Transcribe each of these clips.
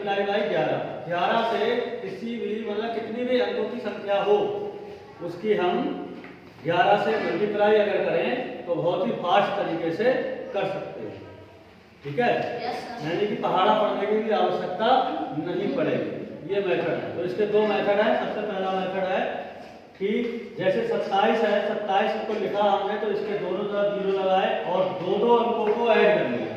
Multiply by 11। 11 से किसी भी मतलब कितनी भी अंकों की संख्या हो उसकी हम 11 से मल्टीप्लाई अगर करें तो बहुत ही फास्ट तरीके से कर सकते हैं। ठीक है, यानी कि पहाड़ा पढ़ने की भी आवश्यकता नहीं पड़ेगी। ये मेथड है। तो इसके दो मेथड है। सबसे पहला मेथड है कि जैसे 27 है, 27 को लिखा हमने तो इसके दोनों तरफ 0 लगाए और दो दो अंकों को ऐड कर लिया।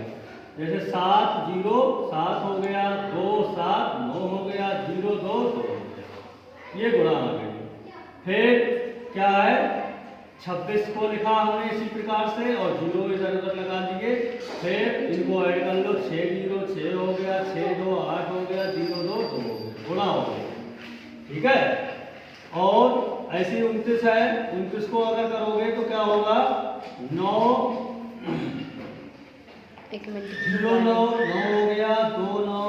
जैसे 7 0 7 हो गया, 2 7 9 हो गया, 0 2 2 हो गया। ये गुणा आ गई। फिर क्या है, 26 को लिखा हमने इसी प्रकार से और 0 इधर उधर लगा दिए। फिर इनको ऐड कर लो, 6 0 6 हो गया, 6 2 8 हो गया, 0 2 2 हो गया, गुणा हो गया। ठीक है, और ऐसी 29 है, 29 को अगर करोगे तो क्या होगा, 9 0 9 9 हो गया, 2 9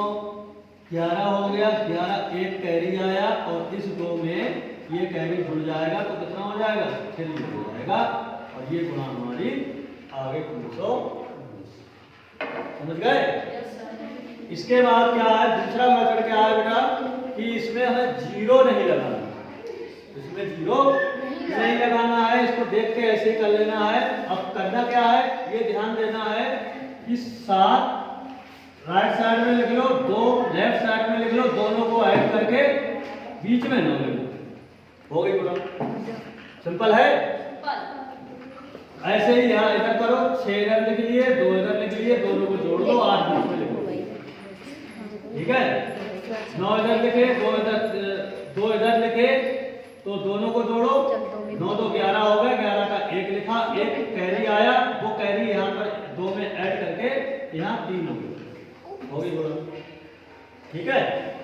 11 हो गया, 11 एक कैरी आया और इस 2 में ये कैरी जुड़ जाएगा तो कितना हो जाएगा, 3 हो जाएगा। और ये गुणा हमारी आगे 300। समझ गए? इसके बाद क्या है, दूसरा मेथड क्या है बेटा कि इसमें हमें 0 नहीं लगाना, इसमें 0 नहीं लगाना है। इसको देख के ऐसे ही कर लेना है। अब करना क्या है, ये ध्यान देना है कि 7 राइट साइड में लिख लो, 2 लेफ्ट साइड में लिख लो, दोनों को ऐड करके बीच में 9 लिख लो। हो गई पूरा, सिंपल है। ऐसे ही यहाँ इधर करो, 6 इधर लिख लिए, 2 इधर लिख लिए, दोनों को जोड़ लो, 8 बीच में लिखो। ठीक है, 9 इधर लिखे, 2 इधर लिखे तो दोनों को जोड़ो, 9 2 11 हो गया, 11 का 1 लिखा, एक कैरी आया, वो कैरी यहाँ पर 2 में ऐड करके यहाँ 3 हो गई। हो गई बोलो। ठीक है,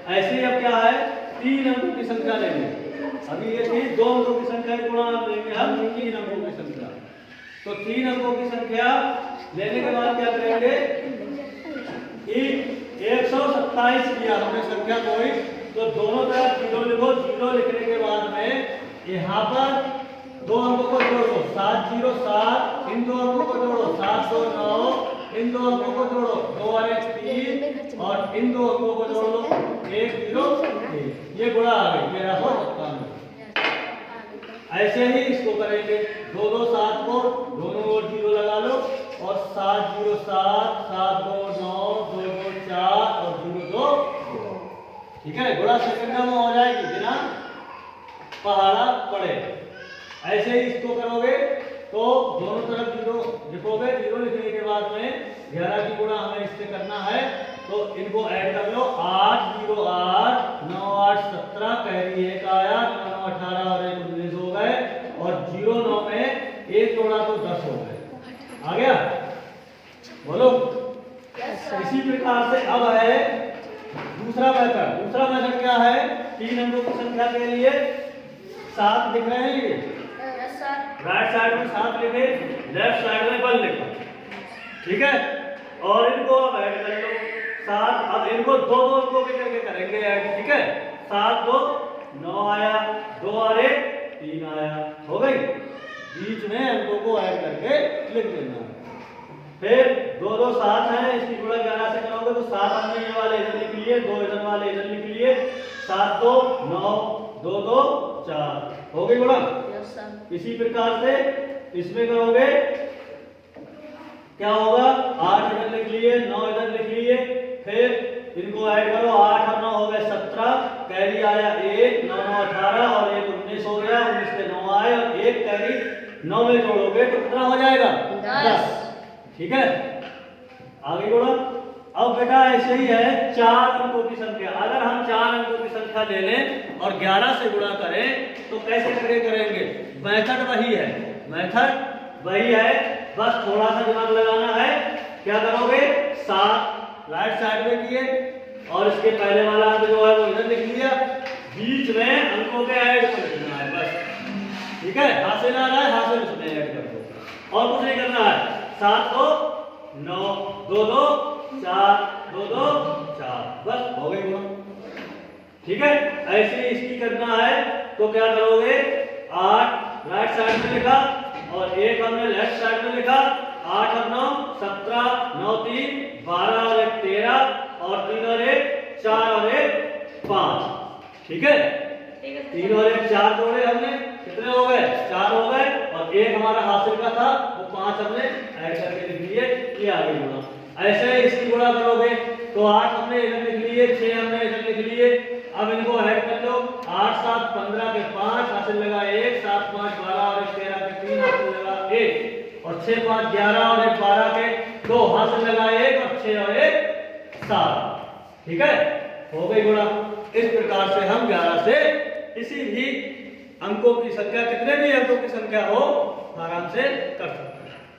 ऐसे ही अब क्या है, 3 अंकों की संख्या लेंगे। अभी ये थी 2 अंकों की संख्या गुणा लेंगे हम 3 अंकों की संख्या। तो 3 अंकों की संख्या लेने के बाद क्या करेंगे कि 127 किया हमने संख्या कोई, तो दोनों तरफ 0 लिखो। 0 लिखने के बाद में यहाँ पर 2 अंकों को जोड़ो, 7 0 7, इन 2 अंकों को जोड़ो, 7 2 9, इन 2 अंकों को जोड़ो, 2 और 1 3, और इन 2 अंकों को जोड़ लो, 1 0 3। ये गुणा आ गई 1397। ऐसे ही इसको करेंगे, 2 2 7 को दोनों ओर 0 लगा लो और 7 0 7 7 2 9 2 2 4 और 0 2 2। ठीक है, गुणा सेकंड में हो जाएगी बिना पहाड़ा पड़े। ऐसे ही इसको करोगे तो दोनों तरफ 0 लिखोगे। 0 लिखने के बाद में 11 की गुणा हमें इससे करना है, तो इनको ऐड कर लो, 8 0 8 9 8 17, कैरी 1 आया, 9 18 और 1 19 हो गए, और 0 9 में 1 जोड़ा तो 10 हो गए। आ गया, बोलो। इसी प्रकार से अब है दूसरा मेथड। दूसरा मेथड क्या है, 3 अंकों की संख्या के लिए 7 लिख रहे हैं, ये राइट साइड में 7 लिखे, लेफ्ट साइड में 1 लिखो। ठीक है, और इनको अब ऐड कर लो 7। अब इनको 2 2 अंकों के करके करेंगे ऐड। ठीक है, 7 2 9 आया, 2 और 1 3 आया, हो गई। बीच में अंकों को ऐड करके लिख देना। फिर 2 2 7 है, इसकी गुणा 11 से करोगे तो 7 हमने ये वाले इधर लिख लिए, 2 इधर वाले इधर लिख लिए, 7 2 9 2 2 4, हो गई गुणा। इसी प्रकार से इसमें करोगे, क्या होगा, 8 इधर लिख लिए, 9 इधर लिख लिए, फिर इनको ऐड करो, 8 और 9 हो गए 17, कैरी आया 1, 9 9 18 और 1 19 हो गया, 19 के 9 आए और 1 कैरी 9 में जोड़ोगे तो कितना हो जाएगा, 10। ठीक है, आगे बढ़ो। अब बेटा ऐसे ही है 4 अंकों की संख्या। अगर हम 4 अंकों की संख्या ले लें और 11 से गुणा करें तो कैसे करके करेंगे, मेथड वही है, मेथड वही है, बस थोड़ा सा दिमाग लगाना है। क्या करोगे, 7 राइट साइड में किए और इसके पहले वाला अंक जो है वो इधर लिख लिया, बीच में अंकों के ऐड को लिखना है बस। ठीक है, हासिल आ रहा है, हासिल उसमें ऐड कर दो और कुछ नहीं करना है। 7 2 9 2 2 4 2 2 4, बस हो गई गुणा। ठीक है, ऐसे ही इसकी करना है तो क्या करोगे, 8 राइट साइड में लिखा और 1 हमने लेफ्ट साइड में लिखा, 8 और 9 17, 9 3 12 और 1 13 और 3 और 1 4 ठीक है, 3 और 1 4 जोड़े हमने, कितने हो गए? 4 हो गए, और 1 हमारा हासिल का था वो 5 हमने ऐड करके लिख लिए, ये आगे गुणा। ऐसे ही इसकी गुणा करोगे तो 8 हमने इधर लिख लिए, 6 हमने इधर लिख लिए। अब इनको ऐड कर लो, 8 7 15 के 5 हासिल लगा 1, 7 5 12 और 1 13 के 3 हासिल लगा 1, और 6 5 11 और 1 12 के 2 हासिल लगा 1, और 6 और 1 7। ठीक है, हो गई गुणा। इस प्रकार से हम 11 से किसी भी अंकों की संख्या, कितने भी अंकों की संख्या हो, आराम से कर सकते हैं।